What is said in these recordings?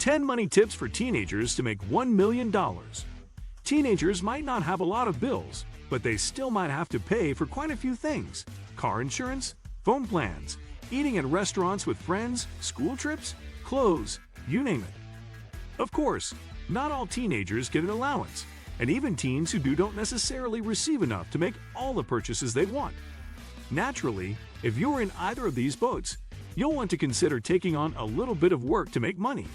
10 money tips for teenagers to make $1 million. Teenagers might not have a lot of bills, but they still might have to pay for quite a few things: car insurance, phone plans, eating at restaurants with friends, school trips, clothes, you name it. Of course, not all teenagers get an allowance, and even teens who do don't necessarily receive enough to make all the purchases they want. Naturally, if you're in either of these boats, you'll want to consider taking on a little bit of work to make money.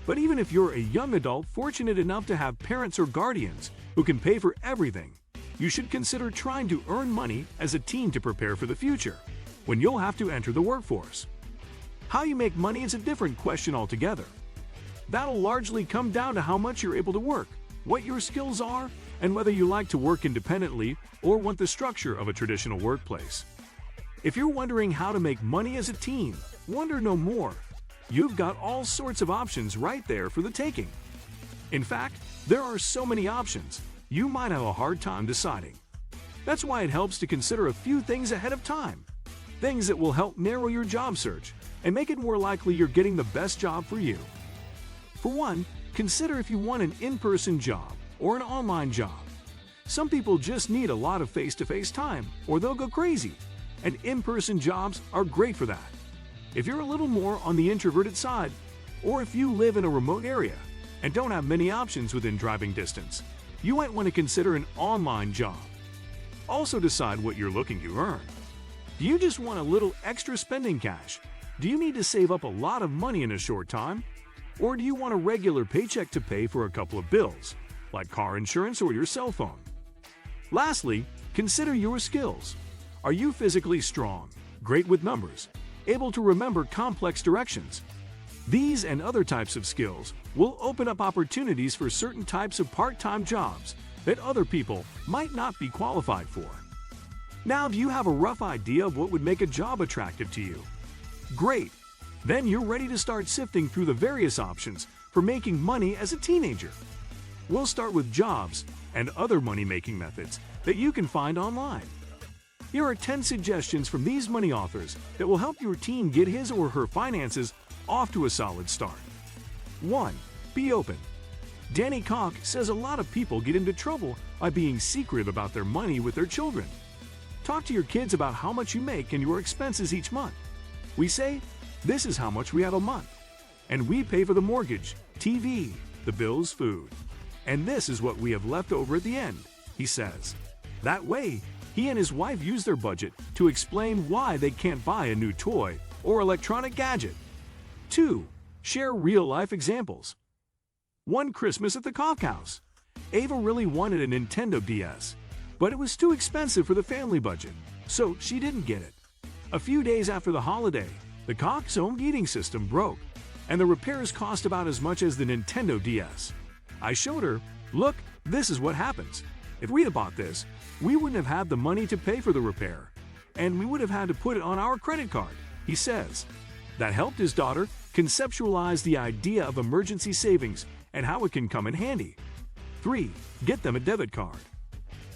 But even if you're a young adult fortunate enough to have parents or guardians who can pay for everything, you should consider trying to earn money as a teen to prepare for the future, when you'll have to enter the workforce. How you make money is a different question altogether. That'll largely come down to how much you're able to work, what your skills are, and whether you like to work independently or want the structure of a traditional workplace. If you're wondering how to make money as a teen, wonder no more. You've got all sorts of options right there for the taking. In fact, there are so many options, you might have a hard time deciding. That's why it helps to consider a few things ahead of time. Things that will help narrow your job search and make it more likely you're getting the best job for you. For one, consider if you want an in-person job or an online job. Some people just need a lot of face-to-face time, or they'll go crazy, and in-person jobs are great for that. If you're a little more on the introverted side, or if you live in a remote area and don't have many options within driving distance, you might want to consider an online job. Also decide what you're looking to earn. Do you just want a little extra spending cash? Do you need to save up a lot of money in a short time? Or do you want a regular paycheck to pay for a couple of bills, like car insurance or your cell phone? Lastly, consider your skills. Are you physically strong, great with numbers, able to remember complex directions? These and other types of skills will open up opportunities for certain types of part-time jobs that other people might not be qualified for. Now, do you have a rough idea of what would make a job attractive to you? Great! Then you're ready to start sifting through the various options for making money as a teenager. We'll start with jobs and other money-making methods that you can find online. Here are 10 suggestions from these money authors that will help your teen get his or her finances off to a solid start. 1. Be open. Danny Koch says a lot of people get into trouble by being secretive about their money with their children. Talk to your kids about how much you make and your expenses each month. We say, "This is how much we have a month, and we pay for the mortgage, TV, the bills, food. And this is what we have left over at the end," he says. That way, he and his wife use their budget to explain why they can't buy a new toy or electronic gadget. 2. Share real-life examples. One Christmas at the Koch house, Ava really wanted a Nintendo DS, but it was too expensive for the family budget, so she didn't get it. A few days after the holiday, the Koch's home heating system broke, and the repairs cost about as much as the Nintendo DS. I showed her, "Look, this is what happens. If we'd have bought this, we wouldn't have had the money to pay for the repair, and we would have had to put it on our credit card," he says. That helped his daughter conceptualize the idea of emergency savings and how it can come in handy. 3. Get them a debit card.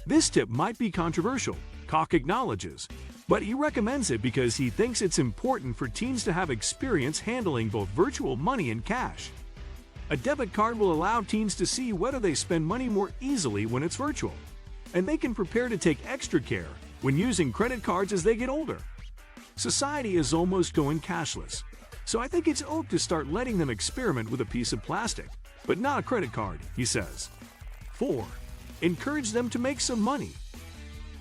This tip might be controversial, Koch acknowledges, but he recommends it because he thinks it's important for teens to have experience handling both virtual money and cash. A debit card will allow teens to see whether they spend money more easily when it's virtual, and they can prepare to take extra care when using credit cards as they get older. Society is almost going cashless, so I think it's okay to start letting them experiment with a piece of plastic, but not a credit card, he says. 4. Encourage them to make some money.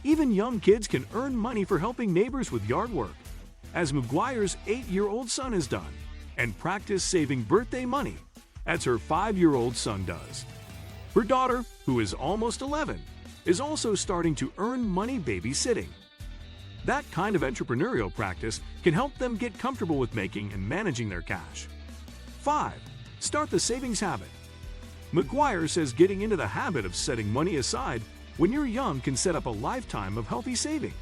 Even young kids can earn money for helping neighbors with yard work, as McGuire's 8-year-old son has done, and practice saving birthday money, as her 5-year-old son does. Her daughter, who is almost 11, is also starting to earn money babysitting. That kind of entrepreneurial practice can help them get comfortable with making and managing their cash. 5. Start the savings habit. McGuire says getting into the habit of setting money aside when you're young can set up a lifetime of healthy saving.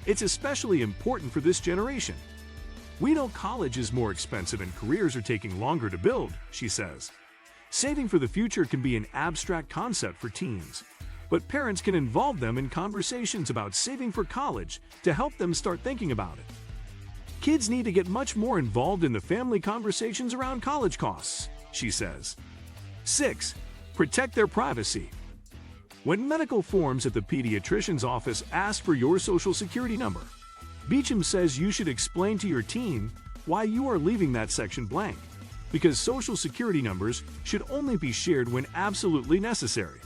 It's especially important for this generation. "We know college is more expensive and careers are taking longer to build," she says. Saving for the future can be an abstract concept for teens, but parents can involve them in conversations about saving for college to help them start thinking about it. Kids need to get much more involved in the family conversations around college costs. she says. 6. Protect their privacy. When medical forms at the pediatrician's office ask for your social security number, Beecham says you should explain to your teen why you are leaving that section blank, because social security numbers should only be shared when absolutely necessary.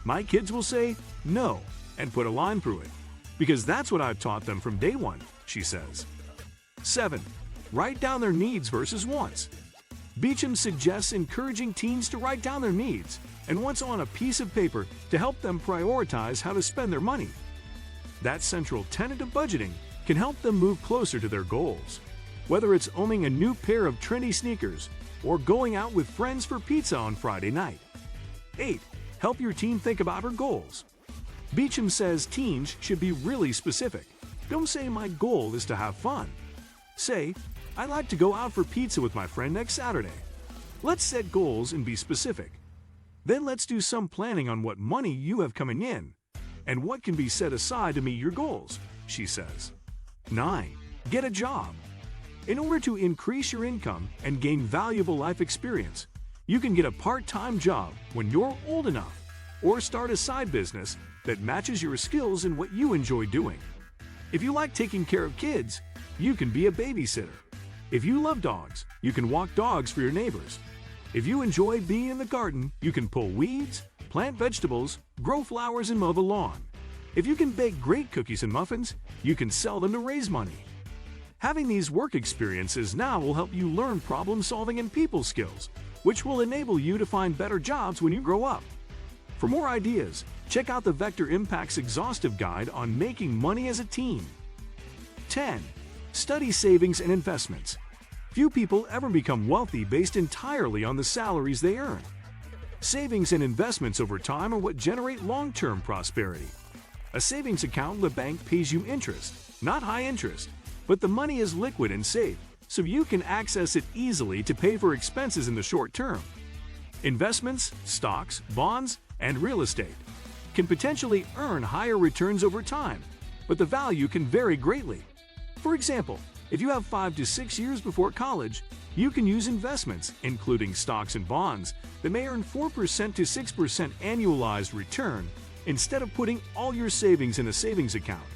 My kids will say no and put a line through it, because that's what I've taught them from day one, she says. 7. Write down their needs versus wants. Beecham suggests encouraging teens to write down their needs and wants on a piece of paper to help them prioritize how to spend their money. That central tenet of budgeting can help them move closer to their goals, whether it's owning a new pair of trendy sneakers or going out with friends for pizza on Friday night. 8. Help your teen think about her goals. Beecham says teens should be really specific. Don't say, "My goal is to have fun." Say, "I'd like to go out for pizza with my friend next Saturday." Let's set goals and be specific. Then let's do some planning on what money you have coming in and what can be set aside to meet your goals, she says. 9. Get a job. In order to increase your income and gain valuable life experience, you can get a part-time job when you're old enough, or start a side business that matches your skills and what you enjoy doing. If you like taking care of kids, you can be a babysitter. If you love dogs, you can walk dogs for your neighbors. If you enjoy being in the garden, you can pull weeds, plant vegetables, grow flowers, and mow the lawn. If you can bake great cookies and muffins, you can sell them to raise money. Having these work experiences now will help you learn problem solving and people skills, which will enable you to find better jobs when you grow up. For more ideas, check out the Vector Impact's exhaustive guide on making money as a teen. 10. Study savings and investments. Few people ever become wealthy based entirely on the salaries they earn. Savings and investments over time are what generate long-term prosperity. A savings account in the bank pays you interest, not high interest, but the money is liquid and safe, so you can access it easily to pay for expenses in the short term. Investments, stocks, bonds, and real estate can potentially earn higher returns over time, but the value can vary greatly. For example, if you have 5 to 6 years before college, you can use investments, including stocks and bonds, that may earn 4% to 6% annualized return instead of putting all your savings in a savings account,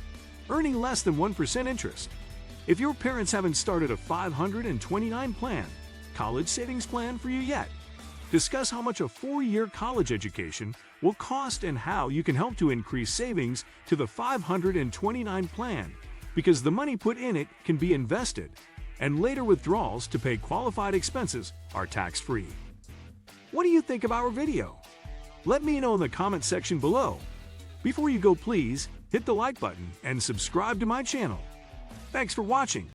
earning less than 1% interest. If your parents haven't started a 529 plan, college savings plan for you yet, discuss how much a 4-year college education will cost and how you can help to increase savings to the 529 plan, because the money put in it can be invested, and later withdrawals to pay qualified expenses are tax-free. What do you think of our video? Let me know in the comment section below. Before you go, please hit the like button and subscribe to my channel. Thanks for watching.